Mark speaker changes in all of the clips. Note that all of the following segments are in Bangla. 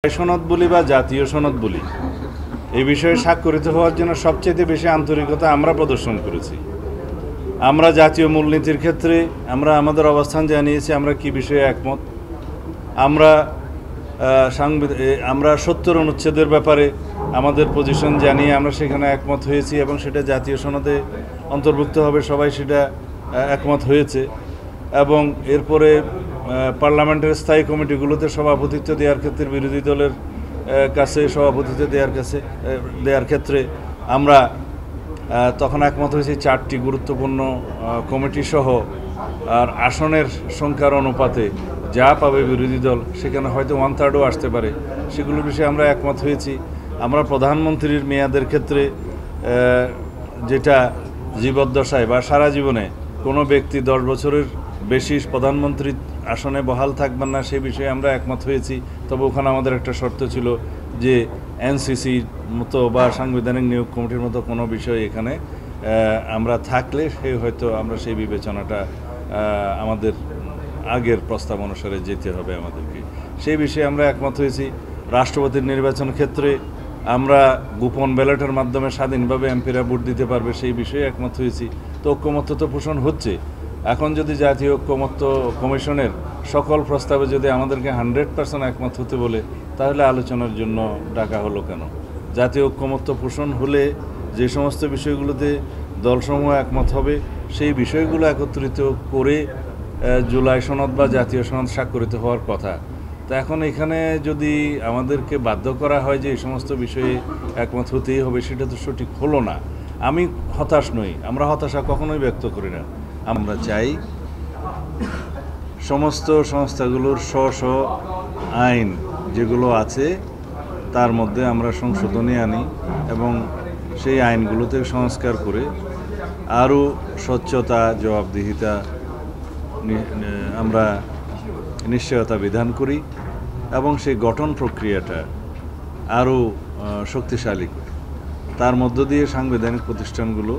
Speaker 1: সনদ বলি বা জাতীয় সনদ বলি, এই বিষয়ে স্বাক্ষরিত হওয়ার জন্য সবচেয়ে বেশি আন্তরিকতা আমরা প্রদর্শন করেছি। আমরা জাতীয় মূলনীতির ক্ষেত্রে আমরা আমাদের অবস্থান জানিয়েছি, আমরা কি বিষয়ে একমত। আমরা ৭০ অনুচ্ছেদের ব্যাপারে আমাদের পজিশন জানিয়ে আমরা সেখানে একমত হয়েছি এবং সেটা জাতীয় সনদে অন্তর্ভুক্ত হবে, সবাই সেটা একমত হয়েছে। এবং এরপরে পার্লামেন্টের স্থায়ী কমিটিগুলোতে সভাপতিত্ব দেওয়ার ক্ষেত্রে বিরোধী দলের কাছে সভাপতিত্ব দেওয়ার ক্ষেত্রে আমরা তখন একমত হয়েছি 4টি গুরুত্বপূর্ণ কমিটি সহ। আর আসনের সংখ্যার অনুপাতে যা পাবে বিরোধী দল সেখানে হয়তো 1/3ও আসতে পারে, সেগুলোর বিষয়ে আমরা একমত হয়েছি। আমরা প্রধানমন্ত্রীর মেয়াদের ক্ষেত্রে যেটা জীবদ্দশায় বা সারা জীবনে কোনো ব্যক্তি 10 বছরের বেশি প্রধানমন্ত্রী আসনে বহাল থাকবেন না, সেই বিষয়ে আমরা একমত হয়েছি। তবে ওখানে আমাদের একটা শর্ত ছিল যে এনসিসির মতো বা সাংবিধানিক নিয়োগ কমিটির মতো কোনো বিষয় এখানে আমরা থাকলে হয়তো আমরা সেই বিবেচনাটা আমাদের আগের প্রস্তাব অনুসারে যেতে হবে আমাদেরকে, সেই বিষয়ে আমরা একমত হয়েছি। রাষ্ট্রপতির নির্বাচন ক্ষেত্রে আমরা গোপন ব্যালটের মাধ্যমে স্বাধীনভাবে এমপিরা ভোট দিতে পারবে, সেই বিষয়ে একমত হয়েছি। তো ঐক্যমত্য তো পোষণ হচ্ছে। এখন যদি জাতীয় ঐক্যমত্য কমিশনের সকল প্রস্তাবে যদি আমাদেরকে 100% একমত হতে বলে, তাহলে আলোচনার জন্য ডাকা হলো কেন? জাতীয় ঐক্যমত্য পোষণ হলে যে সমস্ত বিষয়গুলোতে দলসমূহ একমত হবে, সেই বিষয়গুলো একত্রিত করে জুলাই সনদ বা জাতীয় সনদ স্বাক্ষরিত হওয়ার কথা। তো এখন এখানে যদি আমাদেরকে বাধ্য করা হয় যে এই সমস্ত বিষয়ে একমত হতেই হবে, সেটা তো সঠিক হলো না। আমি হতাশ নই, আমরা হতাশা কখনোই ব্যক্ত করি না। আমরা চাই সমস্ত সংস্থাগুলোর স্ব আইন যেগুলো আছে তার মধ্যে আমরা সংশোধনী আনি এবং সেই আইনগুলোতে সংস্কার করে আরও স্বচ্ছতা, জবাবদিহিতা আমরা নিশ্চয়তা বিধান করি এবং সেই গঠন প্রক্রিয়াটা আরও শক্তিশালী করি। তার মধ্য দিয়ে সাংবিধানিক প্রতিষ্ঠানগুলো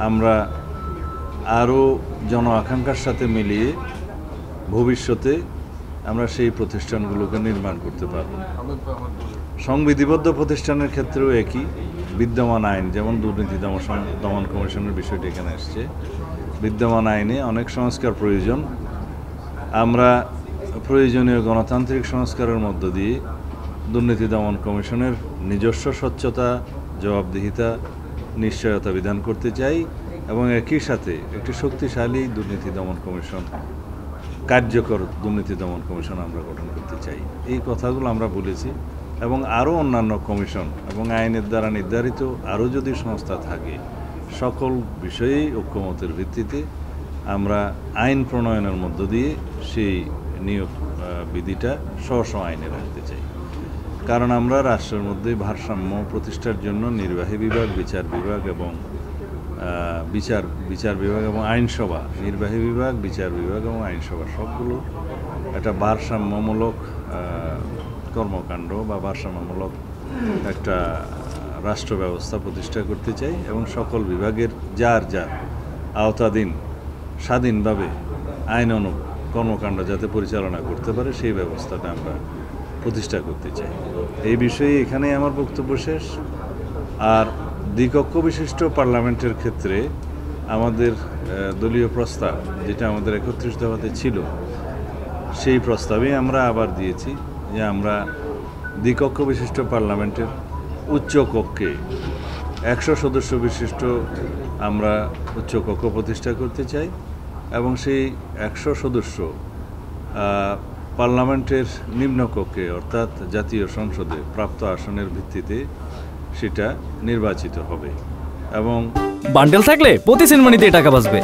Speaker 1: আমরা আরও জন আকাঙ্ক্ষার সাথে মিলিয়ে ভবিষ্যতে আমরা সেই প্রতিষ্ঠানগুলোকে নির্মাণ করতে পারব। সংবিধিবদ্ধ প্রতিষ্ঠানের ক্ষেত্রেও একই, বিদ্যমান আইন যেমন দুর্নীতি দমন কমিশনের বিষয়টি এখানে আসছে, বিদ্যমান আইনে অনেক সংস্কার প্রয়োজন। আমরা প্রয়োজনীয় গণতান্ত্রিক সংস্কারের মধ্য দিয়ে দুর্নীতি দমন কমিশনের নিজস্ব স্বচ্ছতা, জবাবদিহিতা, নিশ্চয়তা বিধান করতে চাই এবং একই সাথে একটি শক্তিশালী দুর্নীতি দমন কমিশন, কার্যকর দুর্নীতি দমন কমিশন আমরা গঠন করতে চাই। এই কথাগুলো আমরা বলেছি এবং আরও অন্যান্য কমিশন এবং আইনের দ্বারা নির্ধারিত আরও যদি সংস্থা থাকে, সকল বিষয়েই ঐক্যমতের ভিত্তিতে আমরা আইন প্রণয়নের মধ্য দিয়ে সেই নিয়োগ বিধিটা স্ব আইনে রাখতে চাই। কারণ আমরা রাষ্ট্রের মধ্যে ভারসাম্য প্রতিষ্ঠার জন্য নির্বাহী বিভাগ, বিচার বিভাগ এবং বিচার বিভাগ এবং আইনসভা, নির্বাহী বিভাগ, বিচার বিভাগ এবং আইনসভা সবগুলো একটা ভারসাম্যমূলক কর্মকাণ্ড বা ভারসাম্যমূলক একটা রাষ্ট্র ব্যবস্থা প্রতিষ্ঠা করতে চাই এবং সকল বিভাগের যার আওতাধীন স্বাধীনভাবে আইন কর্মকাণ্ড যাতে পরিচালনা করতে পারে, সেই ব্যবস্থাটা আমরা প্রতিষ্ঠা করতে চাই। এই বিষয়ে এখানেই আমার বক্তব্য শেষ। আর দ্বিকক্ষ বিশিষ্ট পার্লামেন্টের ক্ষেত্রে আমাদের দলীয় প্রস্তাব যেটা আমাদের 31 দফাতে ছিল, সেই প্রস্তাবেই আমরা আবার দিয়েছি যে আমরা দ্বিকক্ষ বিশিষ্ট পার্লামেন্টের উচ্চ কক্ষে 100 সদস্য বিশিষ্ট আমরা উচ্চ কক্ষ প্রতিষ্ঠা করতে চাই এবং সেই 100 সদস্য পার্লামেন্টের নিম্নকক্ষে অর্থাৎ জাতীয় সংসদে প্রাপ্ত আসনের ভিত্তিতে সেটা নির্বাচিত হবে। এবং
Speaker 2: বান্ডেল থাকলে প্রতি সেনমানিতে টাকা বাঁচবে।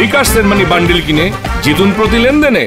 Speaker 3: বিকাশ সেনমানি বান্ডেল কিনে জিতুন প্রতি লেনদেনে।